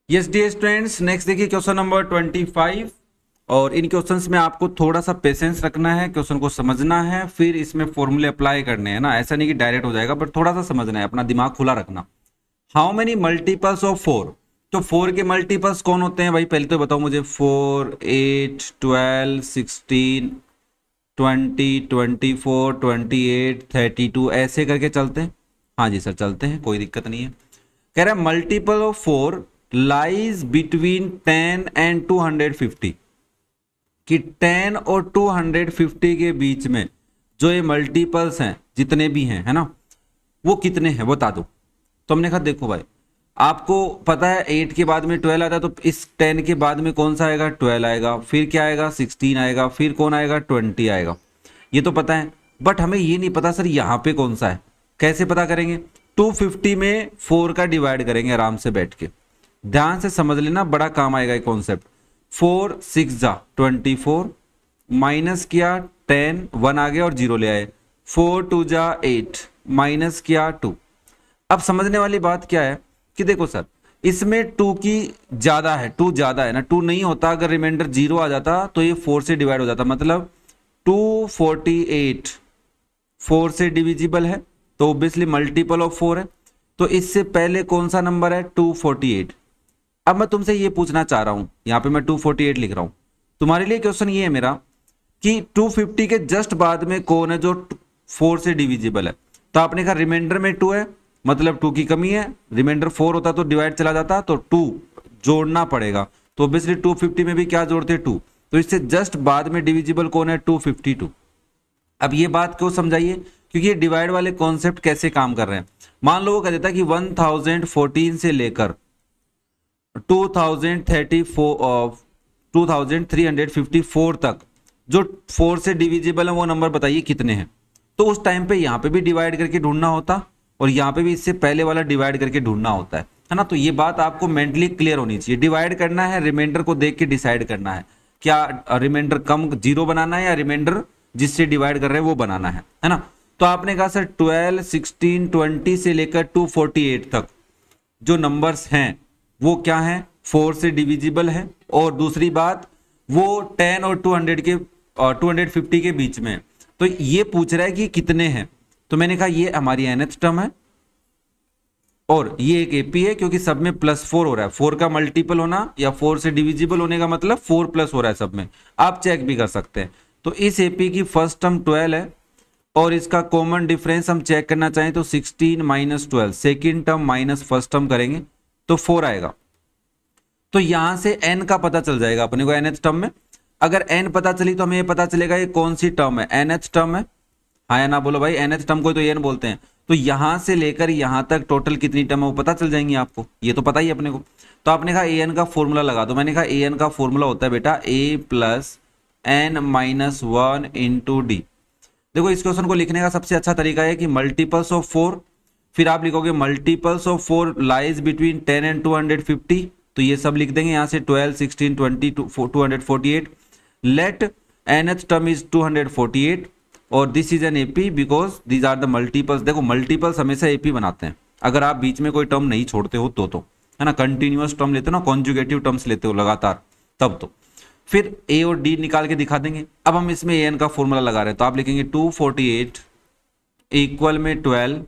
Yes dear students, next देखिए question number 25। और इन questions में आपको थोड़ा सा पेशेंस रखना है, क्वेश्चन को समझना है, फिर इसमें फॉर्मूले अप्लाई करने हैं ना। ऐसा नहीं कि डायरेक्ट हो जाएगा, बट थोड़ा सा समझना है, अपना दिमाग खुला रखना। How many multiples of 4? तो 4 के मल्टीपल्स कौन होते हैं भाई? पहले तो बताओ मुझे। 4, 8, 12, 16, 20, 24, 28, 32 ऐसे करके चलते हैं। हाँ जी सर, चलते हैं, कोई दिक्कत नहीं है। कह रहा है multiple of 4 lies between 10 and 250, कि 10 और 250 के बीच में जो ये मल्टीपल्स हैं, जितने भी हैं, है ना, वो कितने हैं बता दो। तो हमने कहा देखो भाई, आपको पता है 8 के बाद में 12 आता है, तो इस 10 के बाद में कौन सा आएगा? 12 आएगा, फिर क्या आएगा? 16 आएगा, फिर कौन आएगा? 20 आएगा। ये तो पता है, बट हमें ये नहीं पता सर यहाँ पे कौन सा है। कैसे पता करेंगे? 250 में 4 का डिवाइड करेंगे आराम से बैठ के। ध्यान से समझ लेना, बड़ा काम आएगा ये कॉन्सेप्ट। 4 6 जा 24, माइनस किया 10, 1 आ गया और 0 ले आए। 4 2 जा 8, माइनस किया 2। अब समझने वाली बात क्या है कि देखो सर, इसमें 2 की ज्यादा है, 2 ज्यादा है ना। 2 नहीं होता, अगर रिमाइंडर 0 आ जाता तो ये 4 से डिवाइड हो जाता, मतलब 248 4 से डिविजिबल है, तो ऑब्वियसली मल्टीपल ऑफ 4 है। तो इससे पहले कौन सा नंबर है? 248। अब मैं तुमसे ये पूछना चाह रहा हूं, यहां पे मैं 248 लिख रहा हूं। तुम्हारे लिए क्वेश्चन ये है मेरा कि 250 के जस्ट बाद में कौन है जो 4 से डिविजिबल है? तो आपने कहा रिमाइंडर में 2 है, मतलब 2 की कमी है। रिमाइंडर 4 होता तो डिवाइड चला जाता, तो 2 जोड़ना पड़ेगा। तो ऑब्वियसली 250 में भी क्या जोड़ते? 2। तो इससे जस्ट बाद में डिविजिबल कौन है? 252। अब ये बात क्यों समझाइए? क्योंकि ये डिवाइड वाले कॉन्सेप्ट कैसे काम कर रहे हैं। मान लो वो कह देता कि 1014 से लेकर 2354 तक जो 4 से डिविजिबल है वो नंबर बताइए कितने हैं। तो उस टाइम पे यहाँ पे भी डिवाइड करके ढूंढना होता, और यहाँ पे भी इससे पहले वाला डिवाइड करके ढूंढना होता है ना। तो ये बात आपको मेंटली क्लियर होनी चाहिए। डिवाइड करना है, रिमाइंडर को देख के डिसाइड करना है, क्या रिमाइंडर कम 0 बनाना है या रिमाइंडर जिससे डिवाइड कर रहे हैं वो बनाना है ना। तो आपने कहा सर 12, 16, 20 से लेकर 248 तक जो नंबर्स हैं वो क्या हैं? 4 से डिविजिबल है। और दूसरी बात, वो 10 और 250 के बीच में है। तो ये पूछ रहा है कि कितने हैं। तो मैंने कहा ये हमारी nth टर्म है और ये एक एपी है, क्योंकि सब में +4 हो रहा है। 4 का मल्टीपल होना या 4 से डिविजिबल होने का मतलब 4 प्लस हो रहा है सब में। आप चेक भी कर सकते हैं। तो इस एपी की फर्स्ट टर्म 12 है, और इसका कॉमन डिफरेंस हम चेक करना चाहें तो 16 minus 12, second term minus first term करेंगे तो 4 आएगा। तो यहां से n का पता चल जाएगा अपने को nth टर्म में। अगर n पता चली तो हमें ये पता चलेगा ये कौन सी टर्म है, nth टर्म है। हाँ या ना बोलो भाई, nth टर्म को तो n बोलते हैं। तो यहां से लेकर यहां तक टोटल कितनी टर्म है वो पता चल जाएंगी आपको, ये तो पता ही अपने को। तो आपने कहा an का फॉर्मूला लगा दो। मैंने कहा an का फॉर्मूला होता है बेटा a plus n minus 1 into D. देखो इस क्वेश्चन को लिखने का सबसे अच्छा तरीका है कि मल्टीपल्स ऑफ 4, फिर आप लिखोगे multiples of 4 lies between 10 and 250। तो ये सब लिख देंगे यहां से 12, 16, 20, 248। लेट nth टर्म इज 248 और this is an AP because these are the multiples. देखो मल्टीपल्स हमेशा एपी बनाते हैं, अगर आप बीच में कोई टर्म नहीं छोड़ते हो तो है ना, कंटिन्यूअस टर्म लेते हो ना, कॉन्जुगेटिव टर्म्स लेते हो लगातार, तब तो फिर ए और डी निकाल के दिखा देंगे। अब हम इसमें ए एन का फॉर्मूला लगा रहे हैं, तो आप लिखेंगे 248 इक्वल में 12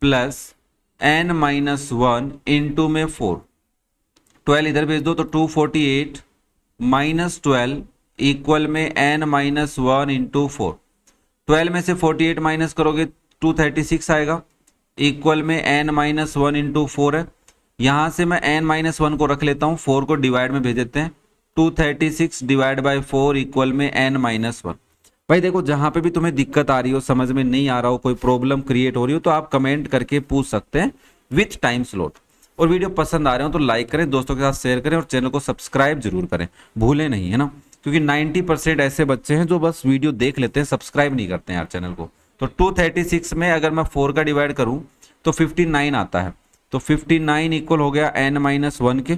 प्लस n माइनस 1 इंटू में 4। 12 इधर भेज दो तो 248 माइनस 12 इक्वल में n माइनस 1 इंटू 4। 12 में से 48 माइनस करोगे 236 आएगा, इक्वल में n माइनस 1 इंटू 4 है। यहां से मैं n माइनस 1 को रख लेता हूं, 4 को डिवाइड में भेज देते हैं। 236 डिवाइड बाई 4 इक्वल में n माइनस 1। भाई देखो जहां पे भी तुम्हें दिक्कत आ रही हो, समझ में नहीं आ रहा हो, कोई प्रॉब्लम क्रिएट हो रही हो, तो आप कमेंट करके पूछ सकते हैं विथ टाइम स्लॉट। और वीडियो पसंद आ रहे हो तो लाइक करें, दोस्तों के साथ शेयर करें और चैनल को सब्सक्राइब जरूर करें, भूलें नहीं, है ना। क्योंकि 90% ऐसे बच्चे हैं जो बस वीडियो देख लेते हैं, सब्सक्राइब नहीं करते हैं यार चैनल को। तो 236 में अगर मैं 4 का डिवाइड करूं तो 59 आता है। तो 59 इक्वल हो गया n माइनस 1 के।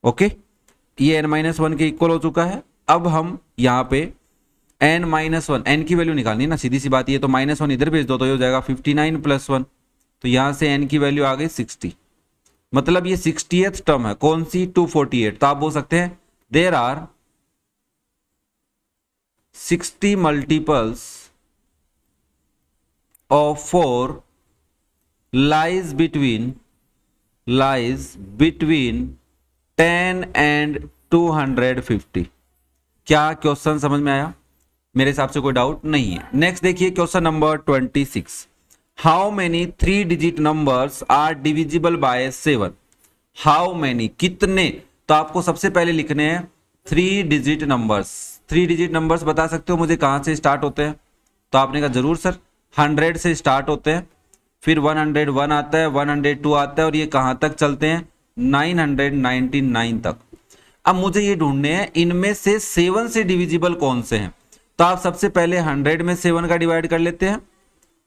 ओके, ये n माइनस 1 के इक्वल हो चुका है। अब हम यहाँ पे n माइनस 1, n की वैल्यू निकालनी है ना, सीधी सी बात ये। तो -1 इधर भेज दो तो ये हो जाएगा 59 प्लस 1। तो यहाँ से n की वैल्यू आ गई 60। मतलब ये 60th टर्म है, कौन सी 248। तो आप बोल सकते हैं there are 60 multiples of 4 lies between 10 and 250। क्या क्वेश्चन समझ में आया? मेरे हिसाब से कोई डाउट नहीं है। नेक्स्ट देखिए question number 26। How many 3 digit numbers are divisible by 7? How many, कितने? तो आपको सबसे पहले लिखने हैं 3 डिजिट नंबर्स। 3 डिजिट नंबर्स बता सकते हो मुझे कहां से स्टार्ट होते हैं? तो आपने कहा जरूर सर, 100 से स्टार्ट होते हैं, फिर 101 आता है, 102 आता है, और ये कहां तक चलते हैं? 999 तक। अब मुझे ये ढूंढने हैं इनमें से 7 से डिविजिबल कौन से हैं। तो आप सबसे पहले 100 में 7 का डिवाइड कर लेते हैं।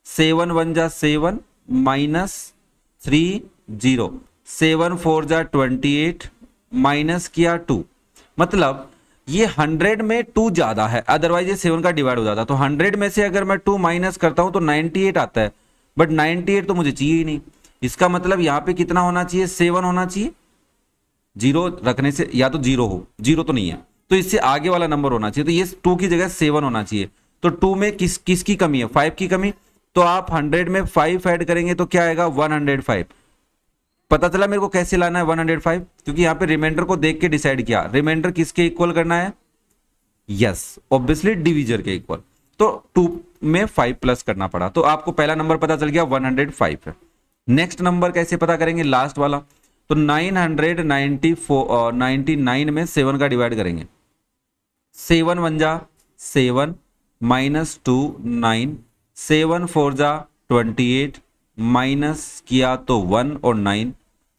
7 1 जा 7 माइनस 3 0, 7 4 जा 28 माइनस किया 2। मतलब ये 100 में 2 ज्यादा है, अदरवाइज ये 7 का डिवाइड हो जाता। तो 100 में से अगर मैं 2 माइनस करता हूं तो 98 आता है, बट 98 तो मुझे चाहिए ही नहीं। इसका मतलब यहां पे कितना होना चाहिए? 7 होना चाहिए। 0 रखने से या तो 0 हो, 0 तो नहीं है, तो इससे आगे वाला नंबर होना चाहिए। तो ये 2 की जगह 7 होना चाहिए। तो 2 में किसकी कमी है? 5 की कमी। तो आप 100 में 5 ऐड करेंगे तो क्या आएगा? 105। पता चला मेरे को कैसे लाना है 105? क्योंकि यहां पे रिमाइंडर को देख के डिसाइड किया। रिमाइंडर किसके इक्वल करना है? यस, ऑब्वियसली डिविजर के इक्वल। तो 2 में 5 प्लस करना पड़ा, तो आपको पहला नंबर पता चल गया 105 है। नेक्स्ट नंबर कैसे पता करेंगे? लास्ट वाला। तो 999 में 7 का डिवाइड करेंगे। 7 1 जा 7 माइनस 2 9, 7 4 जा 28 माइनस किया तो 1 और 9,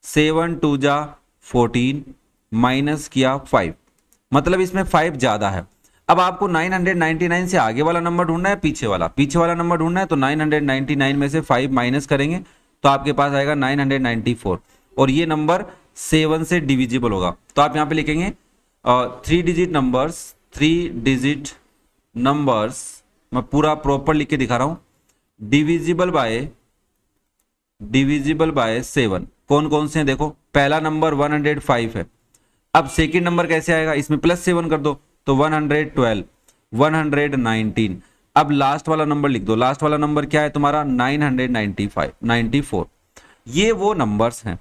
7 2 जा 14 माइनस किया 5। मतलब इसमें 5 ज्यादा है। अब आपको 999 से आगे वाला नंबर ढूंढना है, पीछे वाला नंबर ढूंढना है। तो 999 में से 5 माइनस करेंगे तो आपके पास आएगा 994, और ये नंबर 7 से डिविजिबल होगा। तो आप यहां पे लिखेंगे 3 डिजिट नंबर्स, मैं पूरा प्रॉपर लिख के दिखा रहा हूं, डिविजिबल बाय 7। कौन कौन से हैं देखो? पहला नंबर 105 है। अब सेकंड नंबर कैसे आएगा? इसमें प्लस 7 कर दो तो 112, 119। अब लास्ट वाला नंबर लिख दो। लास्ट वाला नंबर क्या है तुम्हारा? 994। ये वो नंबर्स हैं।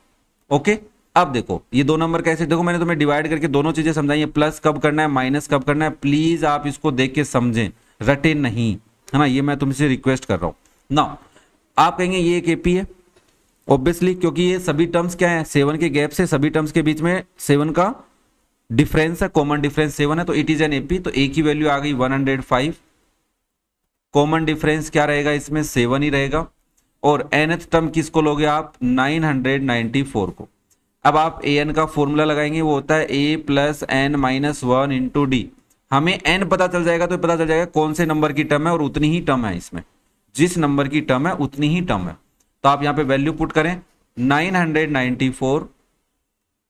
ओके, अब देखो ये दो नंबर कैसे, देखो मैंने तुम्हें डिवाइड करके दोनों चीजें समझाई है। प्लस कब करना है, माइनस कब करना है। प्लीज आप इसको देख के समझें, रटे नहीं, है ना। ये मैं तुमसे रिक्वेस्ट कर रहा हूं ना। आप कहेंगे ये एक एपी है, ऑब्वियसली, क्योंकि ये सभी टर्म्स क्या है? 7 के गैप से सभी टर्म्स के बीच में 7 का डिफरेंस है, कॉमन डिफरेंस 7 है, तो इट इज एन एपी। तो ए की वैल्यू आ गई 105। कॉमन डिफरेंस क्या रहेगा इसमें? 7 ही रहेगा। और nth टर्म किसको लोगे आप? 994 को। अब आप an का फॉर्मूला लगाएंगे, वो होता है a plus n minus 1 into d. हमें n पता चल जाएगा तो पता चल जाएगा कौन से नंबर की टर्म है, और उतनी ही टर्म है इसमें। जिस नंबर की टर्म है उतनी ही टर्म है। तो आप यहां पे वैल्यू पुट करें, 994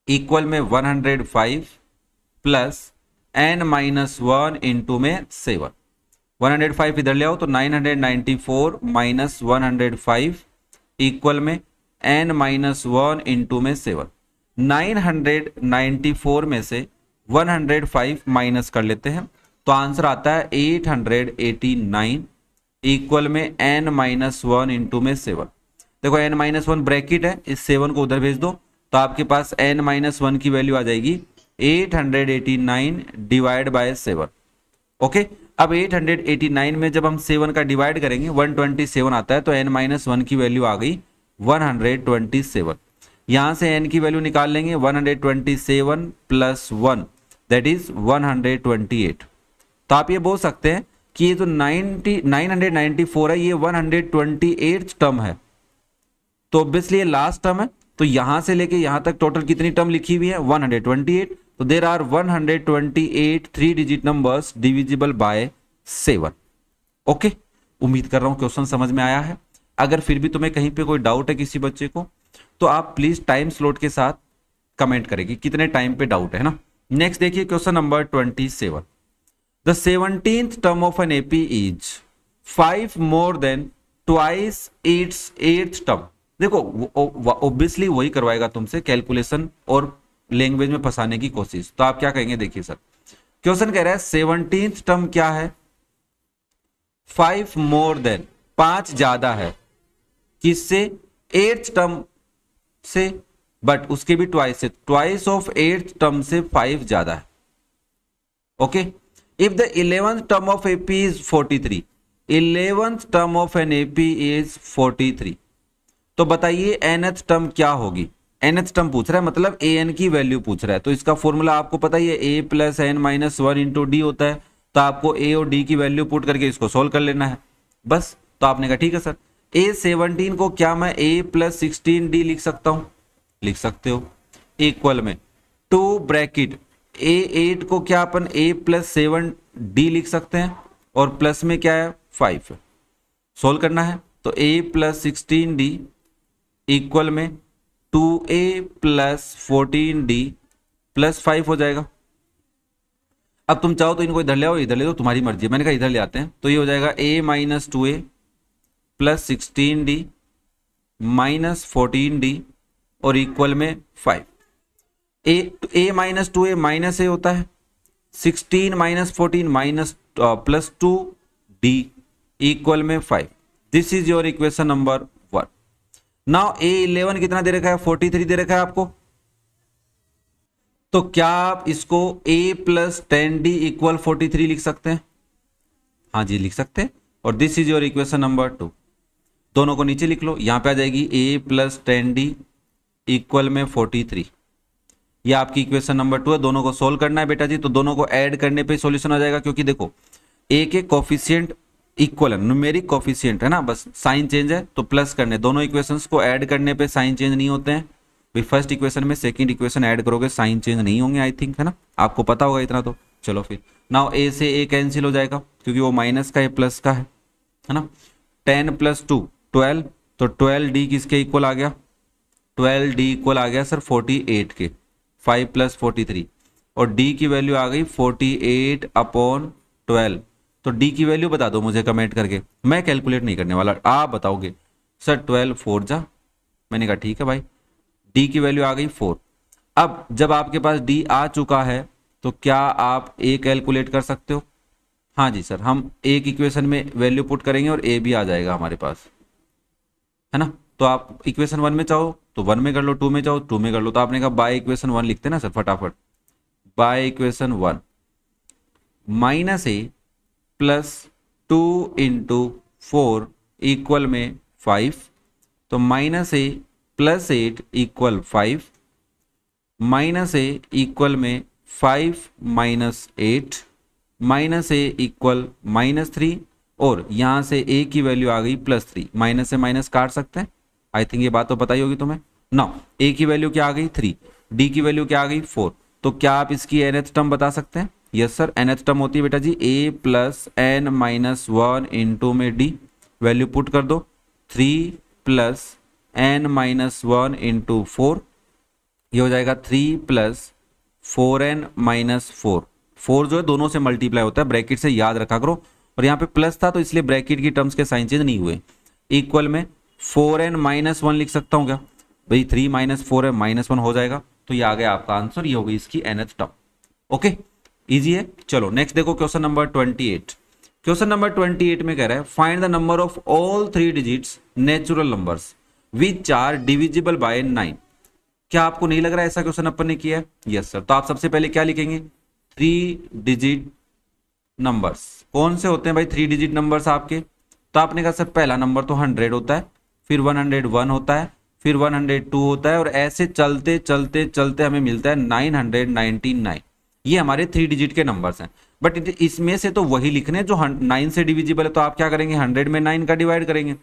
इक्वल में 105 प्लस n माइनस 1 इंटू में 7। 105 इधर ले आओ तो 994 माइनस 105 इक्वल में n माइनस 1 इंटू में 7। 994 में से 105 माइनस कर लेते हैं तो आंसर आता है 889 इक्वल में n माइनस 1 इंटू में 7। देखो n माइनस 1 ब्रैकेट है, इस 7 को उधर भेज दो तो आपके पास n माइनस 1 की वैल्यू आ जाएगी 889 डिवाइड बाय 7। ओके, अब 889 में जब हम 7 का डिवाइड करेंगे 127 आता है, तो n माइनस 1 की वैल्यू आ गई 127। यहां से n की वैल्यू निकाल लेंगे, 127 प्लस 1 दैट इज 128। तो आप ये बोल सकते हैं कि ये जो 994 है ये 128 टर्म है, तो ऑब्वियसली ये लास्ट टर्म है। तो यहां से लेके यहां तक टोटल कितनी टर्म लिखी हुई है? 128। तो there are 128 3 digit numbers divisible by 7। Okay, उम्मीद कर रहा हूं क्वेश्चन समझ में आया है। अगर फिर भी तुम्हें कहीं पे कोई डाउट है किसी बच्चे को, तो आप प्लीज टाइम स्लॉट के साथ कमेंट करेंगे कितने टाइम पे डाउट है ना। नेक्स्ट देखिए question number 27। The 17th term of an AP is 5 more than twice its 8th term. देखो ऑब्वियसली वही करवाएगा तुमसे कैलकुलेशन और लैंग्वेज में फंसाने की कोशिश। तो आप क्या कहेंगे, देखिए सर क्वेश्चन कह रहा है 17th टर्म क्या है, 5 मोर देन, 5 ज्यादा है किससे, 8th टर्म से, बट उसके भी ट्वाइस से, ट्वाइस ऑफ 8th टर्म से 5 ज्यादा है। Okay, if the 11th term of AP is 43, 11th term of an AP is 43, तो बताइए nth टर्म क्या होगी। nth टर्म पूछ रहा है, मतलब an की वैल्यू पूछ रहा है, तो इसका फॉर्मूला आपको पता ही है, a plus n minus one into d होता है। तो आपको a और d की वैल्यू पुट करके इसको सोल्व कर लेना है बस। तो आपने कहा ठीक है सर, a17 को क्या मैं a प्लस 16d लिख सकता हूं, लिख सकते हो, इक्वल में 2 ब्रैकेट a8 को क्या अपन a प्लस 7d लिख सकते हैं, और प्लस में क्या है 5, सोल्व करना है। तो a प्लस 16d इक्वल में 2a प्लस 14d प्लस 5 हो जाएगा। अब तुम चाहो तो इनको इधर ले आओ, इधर ले दो, तुम्हारी मर्जी है, मैंने कहा इधर ले आते हैं। तो ये हो जाएगा a minus 2a plus 16d minus 14d और इक्वल में 5। a minus 2a minus a होता है, 16 minus 14 minus plus 2d equal में 5। This is your equation number 1। Now a11 कितना दे रखा है, 43 दे रखा है आपको। तो क्या आप इसको a प्लस 10d इक्वल 43 लिख सकते हैं, हाँ जी लिख सकते हैं। और this is your equation number 2। दोनों को नीचे लिख लो, यहां पे आ जाएगी a प्लस 10d इक्वल में 43, ये आपकी इक्वेशन नंबर 2 है। दोनों को सोल्व करना है बेटा जी, तो दोनों को ऐड करने पे सॉल्यूशन आ जाएगा, क्योंकि देखो a के कोफिशिएंट इक्वल है, न्यूमेरिक कोफिशिएंट है ना, बस साइन चेंज है तो प्लस करने, दोनों इक्वेशंस को ऐड करने पे साइन चेंज नहीं होते हैं भाई। फर्स्ट इक्वेशन में सेकंड इक्वेशन ऐड करोगे साइन चेंज नहीं होंगे, आई थिंक, है ना, आपको पता होगा इतना तो। चलो फिर नाउ a से a कैंसिल हो जाएगा, क्योंकि वो माइनस का है प्लस का है ना। 10 प्लस 2 12, तो 12d किसके इक्वल आ गया, 12d इक्वल आ गया सर 48 के, 5 प्लस 43, और d की वैल्यू आ गई 48 अपॉन 12। तो d की वैल्यू बता दो मुझे कमेंट करके, मैं कैलकुलेट नहीं करने वाला, आप बताओगे सर 12 4 जा, मैंने कहा ठीक है भाई, d की वैल्यू आ गई 4। अब जब आपके पास d आ चुका है तो क्या आप a कैलकुलेट कर सकते हो, हाँ जी सर, हम एक इक्वेशन में वैल्यू पुट करेंगे और a भी आ जाएगा हमारे पास, है ना। तो आप इक्वेशन 1 में चाहो तो 1 में कर लो, 2 में चाहो 2 में कर लो। तो आपने कहा बाय इक्वेशन 1 लिखते हैं ना सर फटाफट, by equation 1 minus a plus 2 into 4 equal में 5, तो minus a plus 8 equal 5, minus a equal में 5 minus 8, minus a equal minus 3, और यहां से a की वैल्यू आ गई प्लस 3, माइनस से माइनस काट सकते हैं, आई थिंक ये बात तो पता ही होगी तुम्हें। नाउ a की वैल्यू क्या आ गई 3, d की वैल्यू क्या आ गई 4, तो क्या आप इसकी nth टर्म बता सकते हैं, यस सर nth टर्म होती है बेटा जी a plus n minus 1 into में d, वैल्यू पुट कर दो 3 प्लस एन माइनस 1 इंटू 4, ये हो जाएगा 3 प्लस 4n माइनस 4, 4 जो है दोनों से मल्टीप्लाई होता है, ब्रैकेट से याद रखा करो, और यहाँ पे प्लस था तो इसलिए ब्रैकेट की टर्म्स के साइन चेंज नहीं हुए। इक्वल में 4n माइनस 1 लिख सकता हूँ क्या भाई, 3 माइनस 4 है माइनस 1 हो जाएगा, तो ये आ गया आपका आंसर, ये हो गई इसकी nth टर्म। ओके इजी है। चलो नेक्स्ट देखो क्वेश्चन नंबर 28। क्वेश्चन नंबर 28 में कह रहा है find the number of all 3 digits natural numbers which are divisible by 9। क्या आपको नहीं लग रहा है ऐसा क्वेश्चन अपन ने किया है, यस सर। तो आप सबसे पहले क्या लिखेंगे, 3 डिजिट नंबर्स कौन से होते हैं भाई 3 डिजिट नंबर्स आपके। तो आपने कहा सर पहला नंबर तो 100 होता है, फिर 101 होता है, फिर 102 होता है, और ऐसे चलते चलते चलते हमें मिलता है 999। ये हमारे 3 डिजिट के नंबर्स हैं, बट इसमें से तो वही लिखने जो 9 से डिविजिबल है। तो आप क्या करेंगे, 100 में 9 का डिवाइड करेंगे,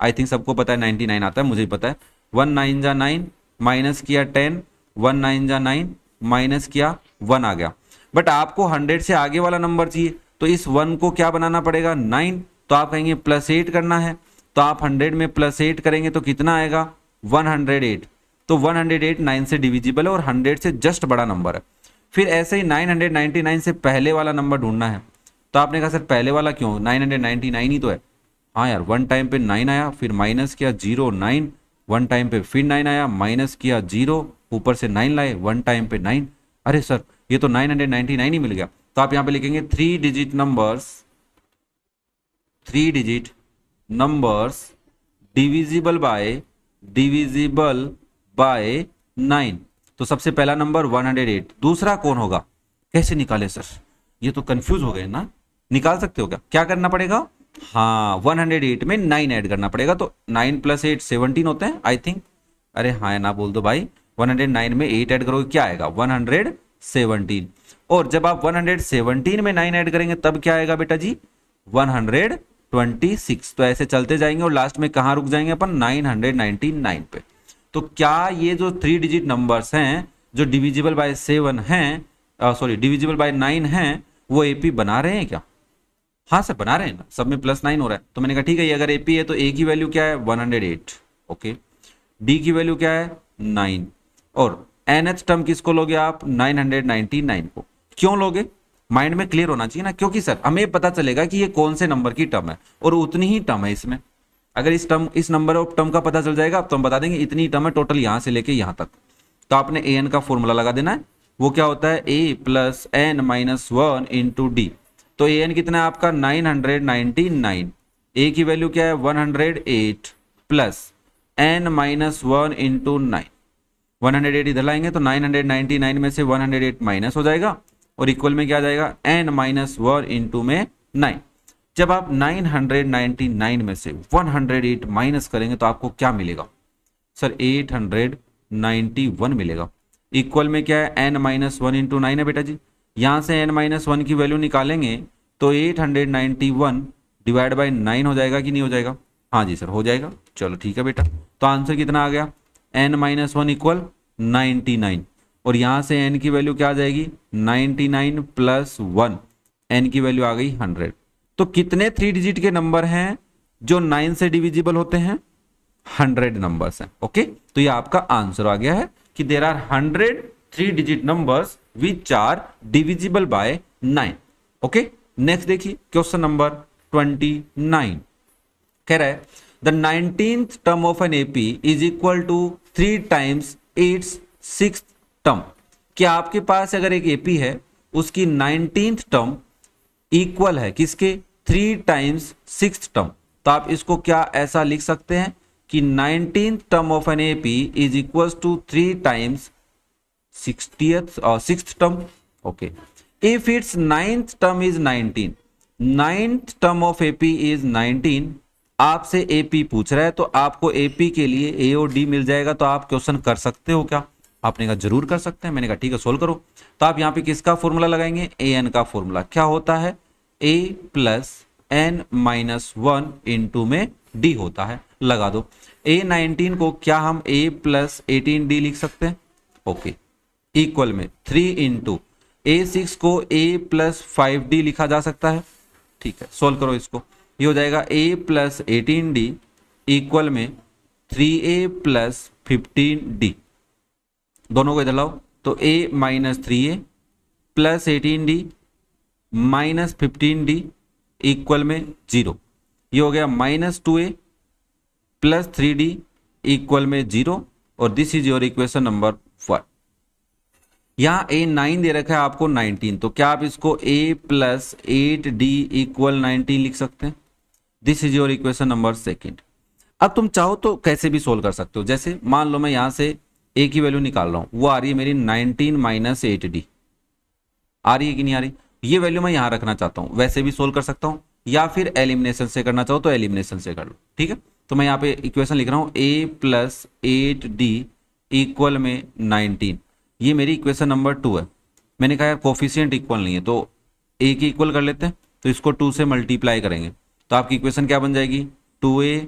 आई थिंक सबको पता है 99 आता है, मुझे भी पता है। 1 9 जा 9, माइनस किया 10, 1 9 जा 9, माइनस किया 1 आ गया। बट आपको 100 से आगे वाला नंबर चाहिए, तो इस 1 को क्या बनाना पड़ेगा 9, तो आप कहेंगे प्लस 8 करना है, तो आप 100 में प्लस 8 करेंगे तो कितना आएगा 108। तो 108 9 से डिविजिबल है और 100 से जस्ट बड़ा नंबर है। फिर ऐसे ही 999 से पहले वाला नंबर ढूंढना है। तो आपने कहा सर पहले वाला क्यों, 999 ही तो है। हाँ यार 1 टाइम पे 9 आया, फिर माइनस किया 0 9, 1 टाइम पे फिर 9 आया, माइनस किया 0, ऊपर से 9 लाए, 1 टाइम पे 9, अरे सर ये तो 999 ही मिल गया। तो आप यहाँ पे लिखेंगे 3 डिजिट नंबर्स डिविजिबल बाय 9। तो सबसे पहला नंबर 108, दूसरा कौन होगा, कैसे निकाले सर, ये तो कंफ्यूज हो गए ना, निकाल सकते हो क्या, क्या करना पड़ेगा, हाँ 108 में 9 ऐड करना पड़ेगा, तो 9 + 8 17 होते हैं आई थिंक, अरे हाँ ना बोल दो भाई, 109 में 8 ऐड करोगे क्या आएगा 117, और जब आप 117 में 9 ऐड करेंगे तब क्या आएगा बेटा जी 126। तो ऐसे चलते जाएंगे और लास्ट में कहाँ रुक जाएंगे अपन 999 पे। तो क्या ये जो 3 डिजिट नंबर्स हैं जो डिविजिबल बाय 7 हैं, सॉरी डिविजिबल बाय 9 हैं, वो एपी बना रहे हैं क्या, हाँ सर बना रहे हैं ना, सब में +9 हो रहा है। तो मैंने कहा ठीक है, ये अगर एपी है तो ए की वैल्यू क्या है 108, ओके, डी की वैल्यू क्या है 9, और nth टर्म किसको लोगे आप 999 को। क्यों लोगे, माइंड में क्लियर होना चाहिए ना, क्योंकि सर हमें पता चलेगा कि ये कौन से नंबर की टर्म है और उतनी ही टर्म है इसमें। अगर इस नंबर ऑफ टर्म का पता चल जाएगा तो हम बता देंगे इतनी टर्म है टोटल यहां से लेके यहां तक। तो आपने an का फॉर्मूला लगा देना है, वो क्या होता है a + n - 1 × d। तो an कितना है आपका 999, a की वैल्यू क्या है 108 प्लस n - 1 × 9, 108 इधर लाएंगे तो 999 में से 108 माइनस हो जाएगा और इक्वल में क्या आ जाएगा n - 1 × में 9। जब आप 999 में से 108 माइनस करेंगे तो आपको क्या मिलेगा सर 891 मिलेगा। इक्वल में क्या है n - 1 × 9 है बेटा जी, यहां से n - 1 की वैल्यू निकालेंगे तो 891 डिवाइड बाय 9 हो जाएगा कि नहीं हो जाएगा, हाँ जी सर हो जाएगा। चलो ठीक है बेटा, तो आंसर कितना आ गया n - 1 इक्वल 99, और यहां से n की वैल्यू क्या आ जाएगी 99 + 1, n की वैल्यू आ गई 100। तो कितने 3 डिजिट के नंबर हैं जो 9 से डिविजिबल होते हैं, 100 नंबर्स हैं। ओके, तो ये आपका आंसर आ गया है कि there are 100 3 digit numbers which are divisible by 9। Okay, next देखिए क्वेश्चन नंबर 29 कह रहा है the 19th term of an AP is equal to 3 times its 6th term. क्या आपके पास अगर एक एपी है उसकी 19th टर्म इक्वल है किसके 3 टाइम्स 6th टर्म, तो आप इसको क्या ऐसा लिख सकते हैं कि 19th term of an AP is equal to 3 times 6th term. Okay, if its 9th term is 19, 9th term of AP is 19, आपसे एपी पूछ रहा है तो आपको एपी के लिए ए और डी मिल जाएगा। तो आप क्वेश्चन कर सकते हो क्या, आपने कहा जरूर कर सकते हैं, मैंने कहा ठीक है सोल्व करो। तो आप यहाँ पे किसका फॉर्मूला लगाएंगे ए एन का फॉर्मूला, क्या होता है a + n - 1 × में d होता है, लगा दो। a19 को क्या हम a + 18d लिख सकते हैं, ओके, इक्वल में 3 × a6 को a + 5d लिखा जा सकता है, ठीक है सोल्व करो इसको, ये हो जाएगा a + 18d इक्वल में 3a + 15d, दोनों को इधर लाओ तो a - 3a + 18d - 15d equal में 0, ये हो गया -2a + 3d इक्वल में 0, और this is your equation number 1। यहां a9 दे रखा है आपको 19, तो क्या आप इसको a + 8d इक्वल 19 लिख सकते हैं, this is your equation number 2। अब तुम चाहो तो कैसे भी सोल्व कर सकते हो, जैसे मान लो मैं यहां से a की वैल्यू निकाल रहा हूं, वो आ रही है मेरी 19 - 8d, आ रही है कि नहीं आ रही, ये वैल्यू मैं यहां रखना चाहता हूं, वैसे भी सोल्व कर सकता हूं या फिर एलिमिनेशन से करना चाहो तो एलिमिनेशन से कर लो, ठीक है। तो मैं यहाँ पे इक्वेशन लिख रहा हूं a + 8d इक्वल में 19, ये मेरी इक्वेशन नंबर 2 है। मैंने कहा यार कोफिशिएंट इक्वल नहीं है तो a की इक्वल कर लेते हैं, तो इसको 2 से मल्टीप्लाई करेंगे तो आपकी इक्वेशन क्या बन जाएगी 2a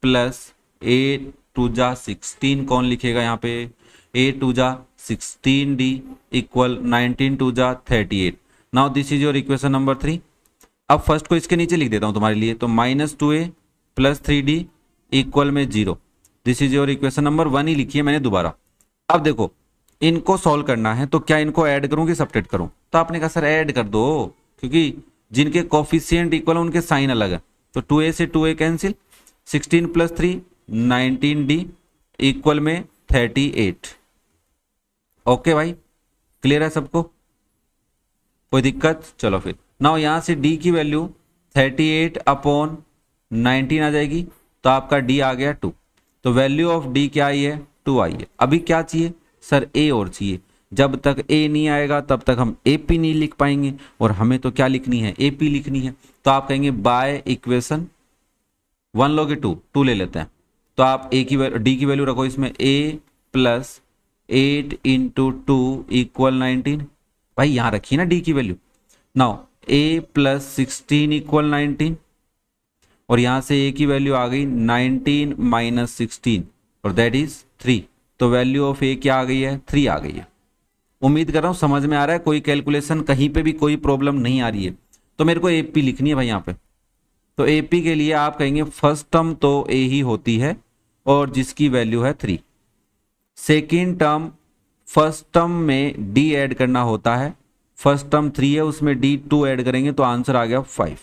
+ 8 2 जा 16, कौन लिखेगा यहाँ पे 8 2 जा 16d इक्वल 19 2 जा 38। Now this is your equation number 3। अब फर्स्ट को इसके नीचे लिख देता हूं तुम्हारे लिए, तो -2a + 3d इक्वल में 0, this is your equation number 1 ही लिखी है मैंने दोबारा। अब देखो इनको सॉल्व करना है तो क्या इनको ऐड करूं कि सब्ट्रैक्ट करूं, तो आपने कहा सर ऐड कर दो, क्योंकि जिनके कोफिशिएंट इक्वल है उनके साइन अलग है, तो 2a से 2a कैंसिल, 16 + 3 19d इक्वल में 38। ओके भाई, क्लियर है सबको, कोई दिक्कत? चलो फिर नाउ यहाँ से डी की वैल्यू 38 अपॉन 19 आ जाएगी, तो आपका डी आ गया 2। तो वैल्यू ऑफ डी क्या आई है? 2 आई है। अभी क्या चाहिए सर? ए और चाहिए। जब तक ए नहीं आएगा तब तक हम ए पी नहीं लिख पाएंगे, और हमें तो क्या लिखनी है? ए पी लिखनी है। तो आप कहेंगे बाय इक्वेशन 1 लोगे 2 ले लेते हैं, तो आप ए की वैल्यू, डी की वैल्यू रखो इसमें, ए प्लस 8 इंटू 2 इक्वल 19। भाई यहाँ रखिए ना डी की वैल्यू। नाउ ए प्लस 16 इक्वल 19, और यहां से ए की वैल्यू आ गई 19 माइनस 16, और दैट इज 3। तो वैल्यू ऑफ ए क्या आ गई है? 3 आ गई है। उम्मीद कर रहा हूं समझ में आ रहा है, कोई कैलकुलेशन कहीं पे भी कोई प्रॉब्लम नहीं आ रही है। तो मेरे को एपी लिखनी है भाई यहाँ पे। तो एपी के लिए आप कहेंगे फर्स्ट टर्म तो ए ही होती है, और जिसकी वैल्यू है 3। सेकेंड टर्म, फर्स्ट टर्म में डी ऐड करना होता है, फर्स्ट टर्म 3 है उसमें डी 2 ऐड करेंगे तो आंसर आ गया 5।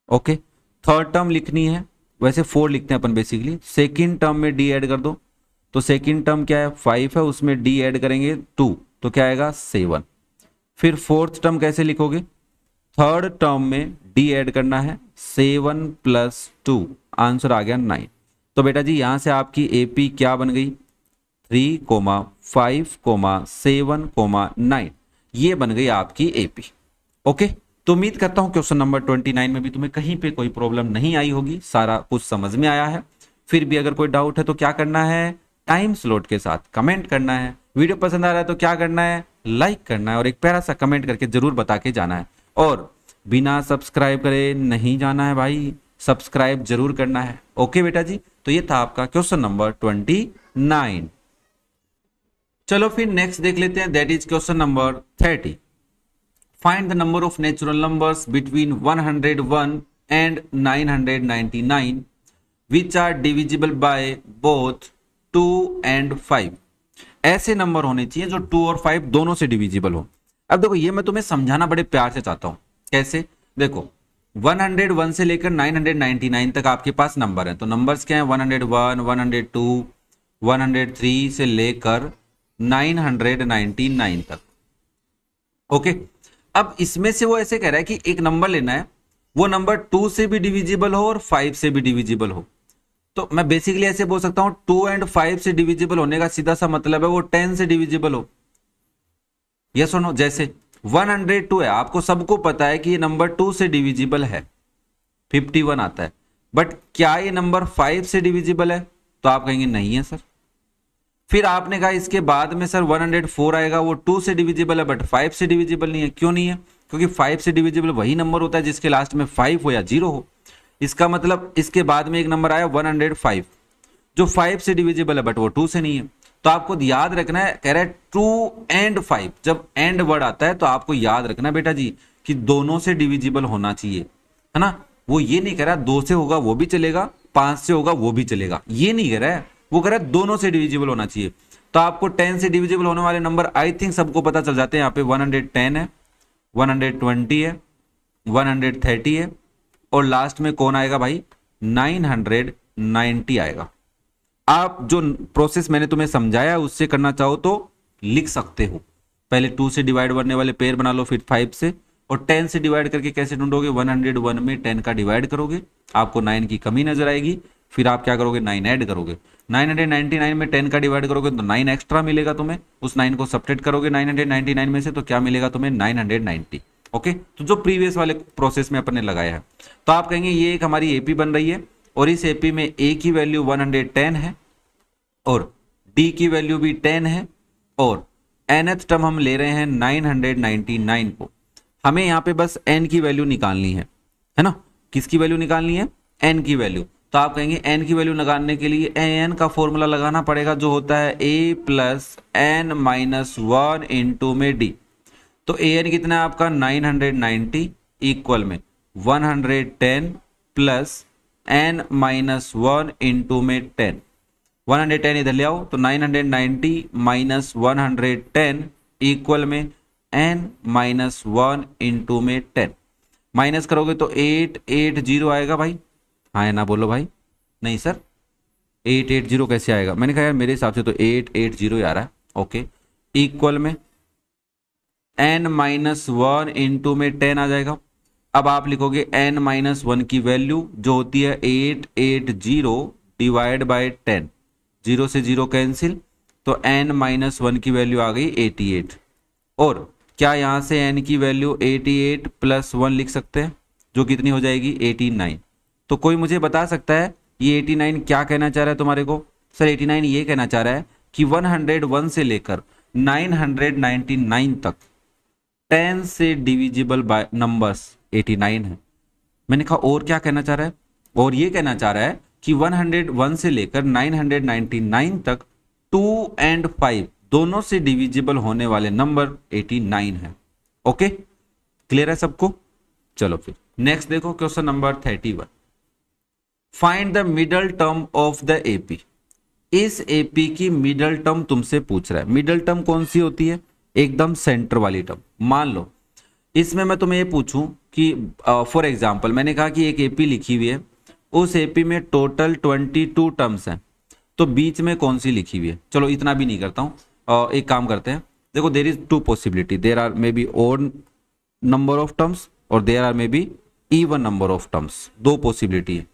ओके, थर्ड टर्म लिखनी है, वैसे 4 लिखते हैं अपन बेसिकली। सेकेंड टर्म में डी ऐड कर दो, तो सेकेंड टर्म क्या है? 5 है, उसमें डी ऐड करेंगे 2, तो क्या आएगा? 7। फिर फोर्थ टर्म कैसे लिखोगे? थर्ड टर्म में डी ऐड करना है, 7 प्लस 2, आंसर आ गया 9। तो बेटा जी यहां से आपकी एपी क्या बन गई? 3, 5, 7, 9, ये बन गई आपकी एपी। ओके, तो उम्मीद करता हूं क्वेश्चन नंबर 29 में भी तुम्हें कहीं पे कोई प्रॉब्लम नहीं आई होगी, सारा कुछ समझ में आया है। फिर भी अगर कोई डाउट है तो क्या करना है? टाइम स्लॉट के साथ कमेंट करना है। वीडियो पसंद आ रहा है तो क्या करना है? लाइक करना है, और एक प्यारा सा कमेंट करके जरूर बता के जाना है। और बिना सब्सक्राइब करे नहीं जाना है भाई, सब्सक्राइब जरूर करना है। ओके बेटा जी, तो ये था आपका क्वेश्चन नंबर 29। चलो फिर नेक्स्ट देख लेते हैं, that is question number 30। Find the number of natural numbers between 101 and 999 which are divisible by both 2 and 5। ऐसे नंबर होने चाहिए जो 2 और 5 दोनों से डिविजिबल हो। अब देखो ये मैं तुम्हें समझाना बड़े प्यार से चाहता हूं। कैसे? देखो 101 से लेकर 999 तक आपके पास नंबर है, तो नंबर्स क्या है? 101, 102, 103 से लेकर 999 तक। ओके, अब इसमें से वो ऐसे कह रहा है कि एक नंबर लेना है, वो नंबर 2 से भी डिविजिबल हो और 5 से भी डिविजिबल हो। तो मैं बेसिकली ऐसे बोल सकता हूं 2 एंड 5 से डिविजिबल होने का सीधा सा मतलब है वो 10 से डिविजिबल हो। यस और नो? जैसे 102 है, आपको सबको पता है कि ये नंबर 2 से डिविजिबल है, 51 आता है, बट क्या ये नंबर 5 से डिविजिबल है? तो आप कहेंगे नहीं है सर। फिर आपने कहा इसके बाद में सर 104 आएगा, वो 2 से डिविजिबल है बट 5 से डिविजिबल नहीं है। क्यों नहीं है? क्योंकि 5 से डिविजिबल वही नंबर होता है जिसके लास्ट में 5 हो या 0 हो। इसका मतलब इसके बाद में एक नंबर आया 105, जो 5 से डिविजिबल है बट वो 2 से नहीं है। तो आपको याद रखना है, कह रहा है 2 एंड 5, जब एंड वर्ड आता है तो आपको याद रखना बेटा जी कि दोनों से डिविजिबल होना चाहिए, है ना। वो ये नहीं कह रहा 2 से होगा वो भी चलेगा, 5 से होगा वो भी चलेगा, ये नहीं कह रहा है। वो कह रहा है दोनों से डिविजिबल होना चाहिए। तो आपको 10 से डिविजिबल होने वाले नंबर आई थिंक सबको पता चल जाते हैं। यहाँ पे 110 है, 120 है, 130 है, और लास्ट में कौन आएगा भाई? 990 आएगा। आप जो प्रोसेस मैंने तुम्हें समझाया है उससे करना चाहो तो लिख सकते हो। पहले 2 से डिवाइड करने वाले पेयर बना लो, फिर 5 से, और 10 से डिवाइड करके कैसे ढूंढोगे? 101 में 10 का डिवाइड करोगे, आपको 9 की कमी नजर आएगी, फिर आप क्या करोगे? 9 ऐड करोगे। 999 में 10 का डिवाइड करोगे तो 9 एक्स्ट्रा मिलेगा तुम्हें, उस 9 को सब्ट्रैक्ट करोगे 999 में से, तो क्या मिलेगा तुम्हें? 990। ओके, तो जो प्रीवियस वाले प्रोसेस में अपन ने लगाया है। तो आप कहेंगे ये एक हमारी एपी बन रही है, और इस एपी में ए की वैल्यू 110 है और डी की वैल्यू भी 10 है, और nth टर्म हम ले रहे हैं 999 को। हमें यहाँ पे बस n की वैल्यू निकालनी है ना। किसकी वैल्यू निकालनी है? n की वैल्यू। तो आप कहेंगे n की वैल्यू निकालने के लिए an का फॉर्मूला लगाना पड़ेगा, जो होता है a plus n minus 1 into में d। तो an कितना है आपका? 990 इक्वल में 110 प्लस n माइनस 1 इंटू में 10। 110 इधर ले आओ, तो 990 माइनस 110 इक्वल में n माइनस 1 इंटू में 10। माइनस करोगे तो 880 आएगा भाई। हाँ या ना बोलो भाई? नहीं सर, 880 कैसे आएगा? मैंने कहा यार मेरे हिसाब से तो 880 आ रहा है। ओके, इक्वल में n-1 इंटू में 10 आ जाएगा। अब आप लिखोगे n-1 की वैल्यू जो होती है 880 डिवाइड बाय 10, 0 से 0 कैंसिल, तो n-1 की वैल्यू आ गई 88। और क्या यहाँ से n की वैल्यू 88 प्लस 1 लिख सकते हैं, जो कितनी हो जाएगी 89। तो कोई मुझे बता सकता है ये 89 क्या कहना चाह रहा है तुम्हारे को? सर 89 ये कहना चाह रहा है कि 101 से लेकर 999 तक 10 से डिविजिबल बाय नंबर्स 89 है। मैंने कहा और क्या कहना चाह रहा है? और ये कहना चाह रहा है कि 101 से लेकर 999 तक 2 और 5 दोनों से डिविजिबल होने वाले नंबर 89 है। ओके, क्लियर है सबको? चलो फिर नेक्स्ट देखो question number 31। Find the middle term of the AP. इस एपी की मिडल टर्म तुमसे पूछ रहा है। मिडल टर्म कौन सी होती है? एकदम सेंटर वाली टर्म। मान लो इसमें मैं तुम्हें ये पूछूं कि फॉर एग्जांपल मैंने कहा कि एक एपी लिखी हुई है, उस एपी में टोटल 22 टर्म्स हैं, तो बीच में कौन सी लिखी हुई है? चलो इतना भी नहीं करता हूं, एक काम करते हैं। देखो there is two possibility, there are may be odd number of terms और there are may be even number of terms. दो पॉसिबिलिटी है।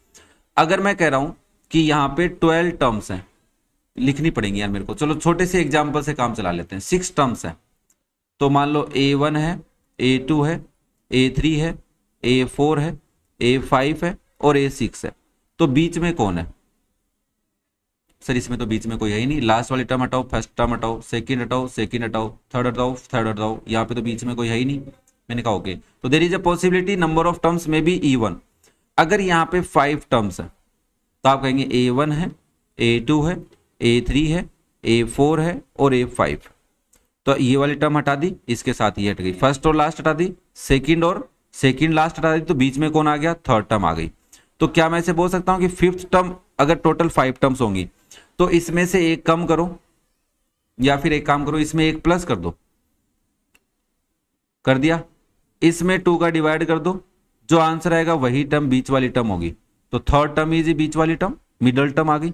अगर मैं कह रहा हूं कि यहाँ पे 12 टर्म्स हैं, लिखनी पड़ेंगी यार मेरे को, चलो छोटे से एग्जाम्पल से काम चला लेते हैं। 6 टर्म्स हैं, तो मान लो A1 है, A2 है, A3 है, A4 है, A5 है और A6 है। तो बीच में कौन है? सर इसमें तो बीच में कोई है ही नहीं। लास्ट वाली टर्म हटाओ, फर्स्ट टर्म हटाओ, सेकंड हटाओ, सेकंड हटाओ, थर्ड हटाओ, थर्ड हटाओ, यहाँ पे तो बीच में कोई है ही नहीं। मैंने कहा ओके, तो there is a possibility number of terms में बी इवन। अगर यहाँ पे 5 टर्म्स है तो आप कहेंगे A1 है, A2 है, A3 है, A4 है और A5। तो ये वाली टर्म हटा दी, इसके साथ ये हट गई। फर्स्ट और लास्ट हटा दी, सेकंड और सेकंड लास्ट हटा दी, तो बीच में कौन आ गया? थर्ड टर्म आ गई। तो क्या मैं इसे बोल सकता हूं कि फिफ्थ टर्म, अगर टोटल 5 टर्म्स होंगी तो इसमें से एक कम करो, या फिर एक काम करो इसमें एक प्लस कर दो। कर दिया, इसमें 2 का डिवाइड कर दो, जो आंसर आएगा वही टर्म बीच वाली टर्म होगी। तो थर्ड टर्म इज बीच वाली टर्म, मिडल टर्म आ गई।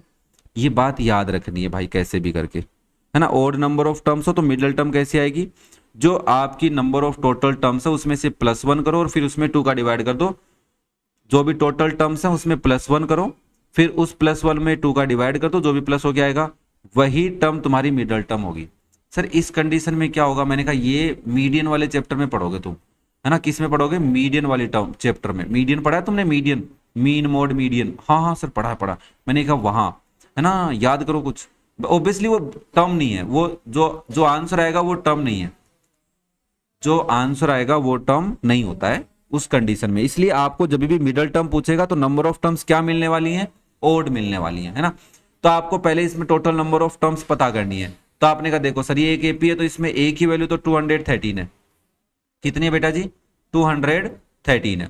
ये बात याद रखनी है भाई कैसे भी करके, है ना। ओड नंबर ऑफ टर्म्स हो तो मिडल टर्म कैसे आएगी? जो आपकी नंबर ऑफ टोटल टर्म्स है उसमें से +1 करो और फिर उसमें 2 का डिवाइड कर दो। जो भी टोटल टर्म्स है उसमें +1 करो, फिर उस +1 में 2 का डिवाइड कर दो, जो भी प्लस हो के आएगा वही टर्म तुम्हारी मिडल टर्म होगी। सर इस कंडीशन में क्या होगा? मैंने कहा ये मीडियन वाले चैप्टर में पढ़ोगे तुम, है ना। किस में पढ़ोगे? मीडियन वाली टर्म चैप्टर में। मीडियन पढ़ा है तुमने? मीडियन, मीन मोड मीडियन, हाँ हाँ सर पढ़ा। मैंने कहा वहां, है ना, याद करो कुछ। ऑब्वियसली वो टर्म नहीं है, वो जो आंसर आएगा वो टर्म नहीं है, जो आंसर आएगा वो टर्म नहीं होता है उस कंडीशन में। इसलिए आपको जब भी मिडल टर्म पूछेगा तो नंबर ऑफ टर्म्स क्या मिलने वाली हैं? ओड मिलने वाली हैं, है ना। तो आपको पहले इसमें टोटल नंबर ऑफ टर्म्स पता करनी है। तो आपने कहा देखो सर ये एक एपी है तो इसमें ए की वैल्यू तो 213 है। कितनी है बेटा जी? 213 है।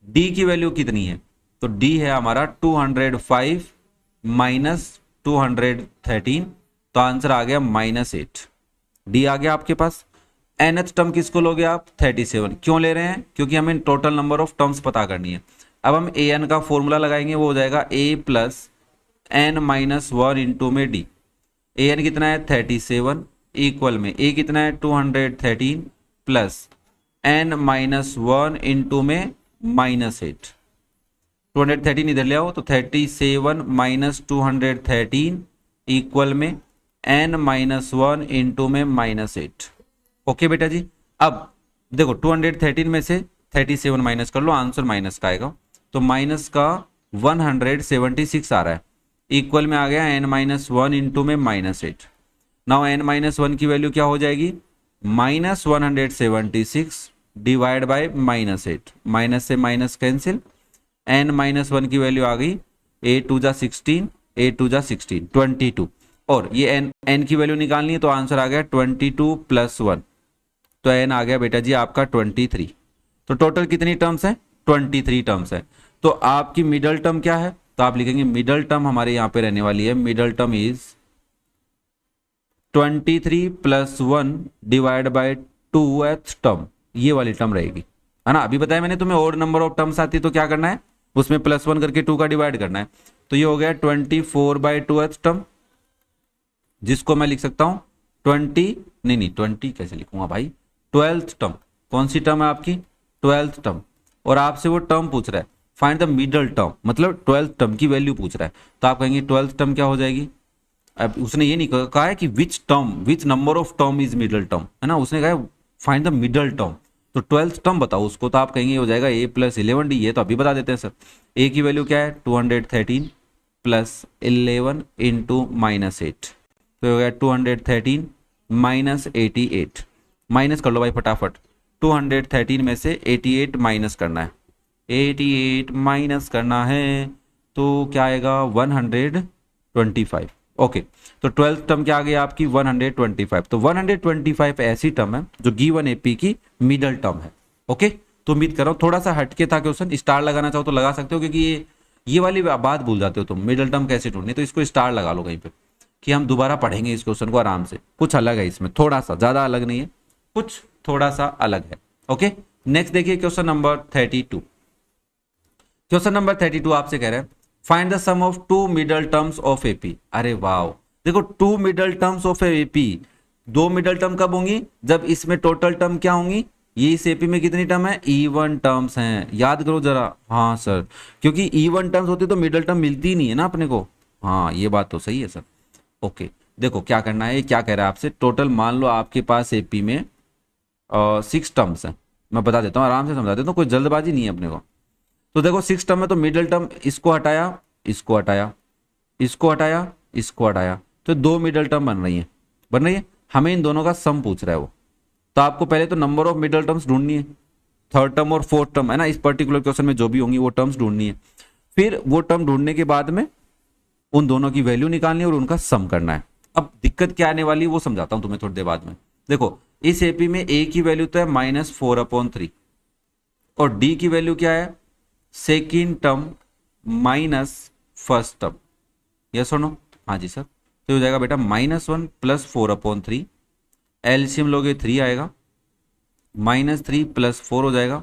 डी की वैल्यू कितनी है? तो डी है हमारा 205 माइनस 213, तो आंसर आ गया -8। डी आ गया आपके पास। nth टर्म किसको लोगे आप? 37। क्यों ले रहे हैं? क्योंकि हमें टोटल नंबर ऑफ टर्म्स पता करनी है। अब हम an का फॉर्मूला लगाएंगे, वो हो जाएगा a प्लस n-1 इंटू में d। an कितना है? 37 इक्वल में a कितना है? 213 प्लस n-1 इंटू में -8। 213 इधर ले आओ, तो 37 माइनस 213 इक्वल में n-1 इंटू में -8। ओके बेटा जी। अब देखो 213 में से 37 माइनस कर लो, आंसर माइनस का आएगा, तो माइनस का 176 आ रहा है। इक्वल में आ गया n-1 इंटू में -8। नाउ n-1 की वैल्यू क्या हो जाएगी? -176 डिवाइड बाय -8। माइनस से माइनस कैंसिल, n-1 की वैल्यू आ गई a 2 जा 16, a 2 जा 16, 22। और ये n की वैल्यू निकालनी है तो आंसर आ गया 22 प्लस 1, तो n आ गया बेटा जी आपका 23। तो टोटल कितनी टर्म्स है? 23 टर्म्स है। तो आपकी मिडल टर्म क्या है? तो आप लिखेंगे मिडल टर्म हमारे यहां पे रहने वाली है, middle term is 23 plus 1 divide by 2th term, ये वाली टर्म रहेगी, है ना। अभी बताया मैंने तुम्हें और नंबर ऑफ टर्म्स आती है तो क्या करना है? उसमें +1 करके 2 का डिवाइड करना है। तो ये हो गया 24/12 टर्म, जिसको मैं लिख सकता हूं 20 कैसे लिखूंगा भाई, 12th टर्म। कौन सी टर्म है आपकी, 12th टर्म। और आपसे वो टर्म पूछ रहा है फाइंड द मिडल टर्म, मतलब 12th टर्म की वैल्यू पूछ रहा है। तो आप कहेंगे 12th टर्म क्या हो जाएगी। अब उसने ये नहीं कहा है कि which number of term is middle term, है ना, उसने कहा फाइंड द मिडल टर्म। तो 12th टर्म बताओ उसको, तो आप कहेंगे ये हो जाएगा a+11d। ये तो अभी बता देते हैं सर। a की वैल्यू क्या है 213 प्लस 11 इंटू -8, तो हो गया 213 माइनस 88। माइनस कर लो भाई फटाफट, 213 में से 88 माइनस करना है, 88 माइनस करना है तो क्या आएगा 125। ओके, तो 12th टर्म क्या आ गई आपकी 125। तो 125 ऐसी टर्म है जो गिवन एपी की मिडल टर्म है। ओके, तो उम्मीद कर रहा हूँ थोड़ा सा हटके था क्वेश्चन। स्टार लगाना चाहो तो लगा सकते हो, क्योंकि ये वाली बात भूल जाते हो तुम, मिडल टर्म कैसे ढूंढनी, तो इसको स्टार लगा लो कहीं पे कि हम दोबारा पढ़ेंगे इस क्वेश्चन को आराम से। कुछ अलग है इसमें, थोड़ा सा, ज्यादा अलग नहीं है, कुछ थोड़ा सा अलग है। ओके, नेक्स्ट देखिए क्वेश्चन नंबर 32। क्वेश्चन नंबर 32 आपसे कह रहे हैं find the sum of two middle terms of AP. अरे वाह, देखो two middle terms of AP, दो मिडल टर्म कब होंगी, जब इसमें टोटल टर्म क्या होंगी, ये इस एपी में कितनी टर्म है, इवन टर्म्स हैं। याद करो जरा। हाँ सर, क्योंकि इवन टर्म्स होती तो मिडल टर्म मिलती ही नहीं है ना अपने को। हाँ ये बात तो सही है सर। ओके, देखो क्या करना है, ये क्या कह रहा है आपसे, टोटल मान लो आपके पास एपी में 6 टर्म्स हैं। मैं बता देता हूँ, आराम से समझा देता हूँ, कोई जल्दबाजी नहीं है अपने को। तो देखो 6 टर्म है, तो मिडल टर्म इसको हटाया, इसको हटाया, इसको हटाया, इसको हटाया, तो 2 मिडल टर्म बन रही है। हमें इन दोनों का सम पूछ रहा है वो। तो आपको पहले तो नंबर ऑफ मिडल टर्म्स ढूंढनी है, 3rd टर्म और 4th टर्म, है ना, इस पर्टिकुलर क्वेश्चन में जो भी होंगी वो टर्म्स ढूंढनी है। फिर वो टर्म ढूंढने के बाद में उन दोनों की वैल्यू निकालनी है और उनका सम करना है। अब दिक्कत क्या आने वाली है वो समझाता हूं तुम्हें थोड़ी देर बाद में। देखो इस एपी में ए की वैल्यू तो है -4/3 और डी की वैल्यू क्या है, second term minus first term. Yes और नो, हाँ जी सर। तो हो जाएगा बेटा -1 + 4/3, एलसीएम लोगे 3 आएगा, -3 + 4 हो जाएगा,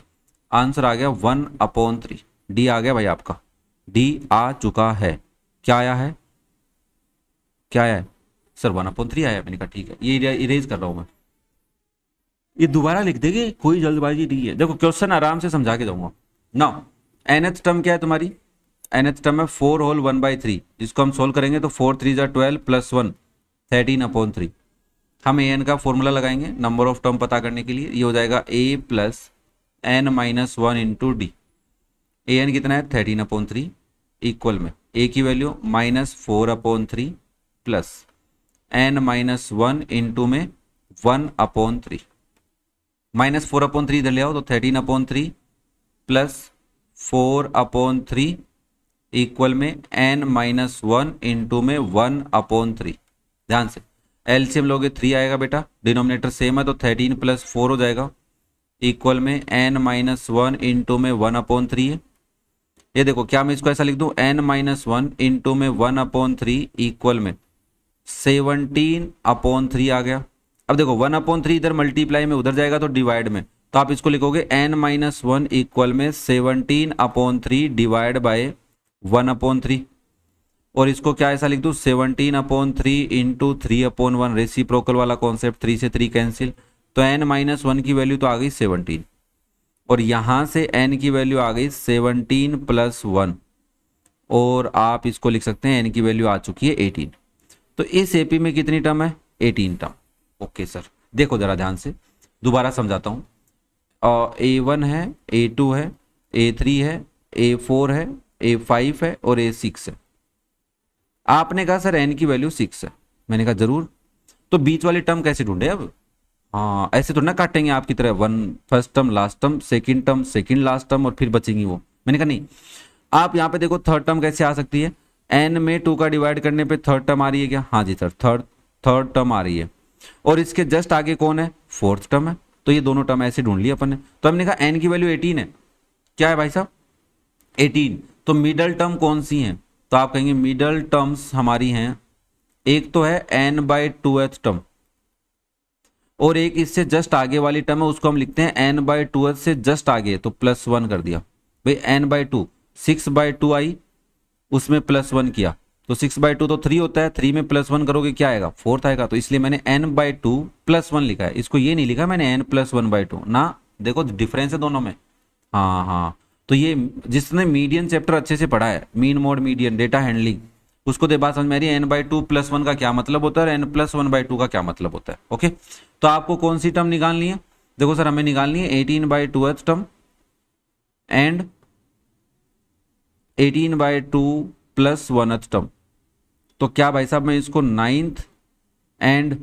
आंसर आ गया 1/3। डी आ गया भाई आपका, डी आ चुका है। क्या आया है, क्या आया है सर, 1/3 आया है। मैंने कहा ठीक है, ये इरेज कर रहा हूं मैं, ये दोबारा लिख देंगे, कोई जल्दबाजी नहीं है। देखो क्वेश्चन आराम से समझा के दूंगा ना। nth टर्म क्या है तुम्हारी, nth टर्म है 4 होल 1/3, जिसको हम सोल्व करेंगे तो 4 3 = 12 + 1 13/3। हम an का फॉर्मूला लगाएंगे नंबर ऑफ टर्म पता करने के लिए। ये हो जाएगा a + n - 1 × d। an कितना है 13/3 इक्वल में a की वैल्यू -4/3 प्लस n - 1 इंटू में 1/3। -4/3 इधर ले आओ तो 13/3 प्लस 4/3 इक्वल में n - 1 इंटू में 1/3। ध्यान से एलसीएम लोगे 3 आएगा बेटा, डिनोमिनेटर सेम है तो 13 + 4 हो जाएगा इक्वल में n - 1 इंटू में 1/3 है। ये देखो क्या मैं इसको ऐसा लिख दूं, n - 1 इंटू में 1/3 इक्वल में 17/3 आ गया। अब देखो 1/3 इधर मल्टीप्लाई में उधर जाएगा तो डिवाइड में, तो आप इसको लिखोगे n - 1 इक्वल में 17/3 डिवाइड बाय 1/3। और इसको क्या ऐसा लिख दूं 17/3 इंटू 3/1, रेसिप्रोकल वाला कॉन्सेप्ट, 3 से 3 कैंसिल, तो n - 1 की वैल्यू तो आ गई 17 और यहां से n की वैल्यू आ गई 17 + 1 और आप इसको लिख सकते हैं n की वैल्यू आ चुकी है 18। तो इस एपी में कितनी टर्म है 18 टर्म। ओके सर, देखो जरा ध्यान से दोबारा समझाता हूं। A1 है, A2 है, A3 है, A4 है, A5 है और A6 है। आपने कहा सर n की वैल्यू 6 है, मैंने कहा जरूर। तो बीच वाली टर्म कैसे ढूंढे अब, हाँ ऐसे तो ना काटेंगे आपकी तरह, 1 first term last term, second term second last term और फिर बचेंगी वो। मैंने कहा नहीं, आप यहाँ पे देखो थर्ड टर्म कैसे आ सकती है, n में 2 का डिवाइड करने पे थर्ड टर्म आ रही है क्या, हाँ जी सर थर्ड टर्म आ रही है। और इसके जस्ट आगे कौन है, 4th टर्म है। तो ये दोनों टर्म ऐसे ढूंढ लिया अपन ने। तो हमने कहा n की वैल्यू 18 है, क्या है भाई साहब 18। तो मिडल टर्म कौन सी है, तो आप कहेंगे मिडल टर्म्स हमारी हैं, एक तो है n/2th टर्म और एक इससे जस्ट आगे वाली टर्म है, उसको हम लिखते हैं n/2th से जस्ट आगे, तो +1 कर दिया भाई n/2, 6/2 आई उसमें +1 किया तो 6/2 तो 3 होता है, 3 में +1 करोगे क्या आएगा, 4 आएगा। तो इसलिए मैंने n/2 +1 लिखा है, इसको ये नहीं लिखा मैंने n+1/2 ना। देखो डिफरेंस है दोनों में। हाँ हाँ, तो ये जिसने मीडियन चैप्टर अच्छे से पढ़ा है, mean mode median data handling, उसको तो बात समझ में आ रही है n/2 +1 का क्या मतलब होता है और n+1/2 का क्या मतलब होता है। ओके, तो आपको कौन सी टर्म निकालनी है, देखो सर हमें निकालनी है 18/2th term and 18/2 +1th term. तो क्या भाई साहब मैं इसको 9th एंड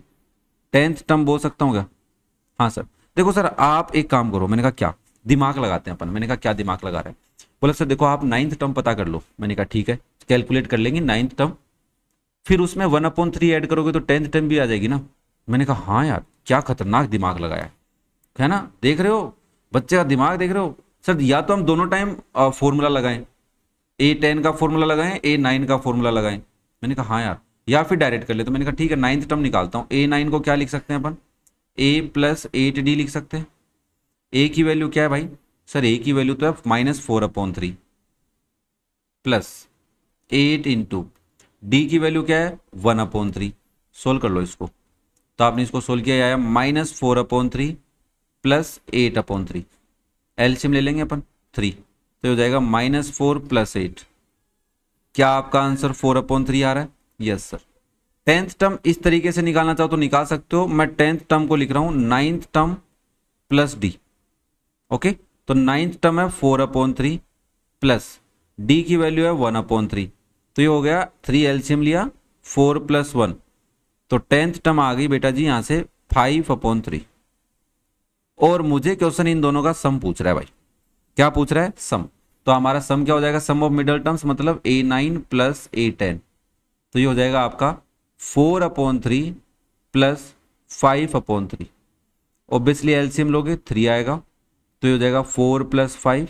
10th टर्म बोल सकता हूँ क्या? हाँ सर। देखो सर आप एक काम करो, मैंने कहा क्या दिमाग लगाते हैं अपन, मैंने कहा क्या दिमाग लगा रहे हैं, बोला सर देखो आप 9th टर्म पता कर लो। मैंने कहा ठीक है, कैलकुलेट कर लेंगे 9th टर्म, फिर उसमें 1/3 ऐड करोगे तो 10th टर्म भी आ जाएगी ना। मैंने कहा हाँ यार क्या खतरनाक दिमाग लगाया है ना, देख रहे हो बच्चे का दिमाग देख रहे हो। सर या तो हम दोनों टाइम फॉर्मूला लगाएं, A10 का फॉर्मूला लगाएं, A9 का फॉर्मूला लगाएं। मैंने कहा हाँ यार, या फिर डायरेक्ट कर ले। तो मैंने कहा ठीक है 9th टर्म निकालता हूँ। A9 को क्या लिख सकते हैं अपन, A + 8D लिख सकते हैं। A की वैल्यू क्या है भाई, सर A की वैल्यू तो है -4/3 +8 इंटू D की वैल्यू क्या है 1/3। सोल्व कर लो इसको, तो आपने इसको सोल्व किया आया -4/3 +8/3। एलसीएम ले लेंगे अपन 3, तो हो जाएगा -4 + 8। क्या आपका आंसर 4/3 आ रहा है? Yes sir. 10th टर्म इस तरीके से निकालना चाहो तो निकाल सकते हो, मैं 10th टर्म को लिख रहा हूं 9th टर्म +D। ओके, तो 9th टर्म है 4/3 प्लस D की वैल्यू है 1/3, तो ये हो गया 3 एलसीएम लिया 4 + 1, तो 10th टर्म आ गई बेटा जी यहां से 5/3। और मुझे क्वेश्चन इन दोनों का सम पूछ रहा है भाई, क्या पूछ रहा है, सम। तो हमारा सम क्या हो जाएगा, सम ऑफ मिडल टर्म्स मतलब A9 + A10, तो ये हो जाएगा आपका 4/3 + 5/3। ऑब्वियसली एलसीएम लोगे 3 आएगा, तो ये हो जाएगा 4 + 5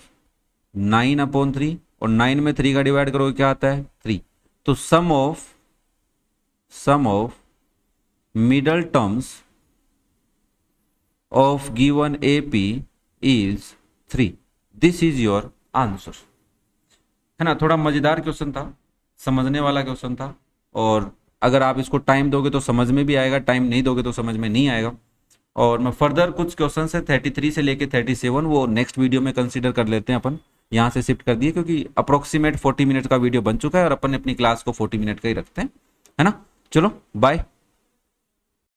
9/3, और 9 में 3 का डिवाइड करोगे क्या आता है 3। तो sum of middle terms of given AP is 3। This is your answer, है ना। थोड़ा मजेदार क्वेश्चन था, समझने वाला क्वेश्चन था, और अगर आप इसको टाइम दोगे तो समझ में भी आएगा, टाइम नहीं दोगे तो समझ में नहीं आएगा। और मैं फर्दर कुछ क्वेश्चन है 33 से लेके 37 वो नेक्स्ट वीडियो में कंसीडर कर लेते हैं अपन, यहाँ से शिफ्ट कर दिए क्योंकि अप्रोक्सीमेट 40 मिनट का वीडियो बन चुका है और अपन अपनी क्लास को 40 मिनट का ही रखते हैं, है ना। चलो बाय।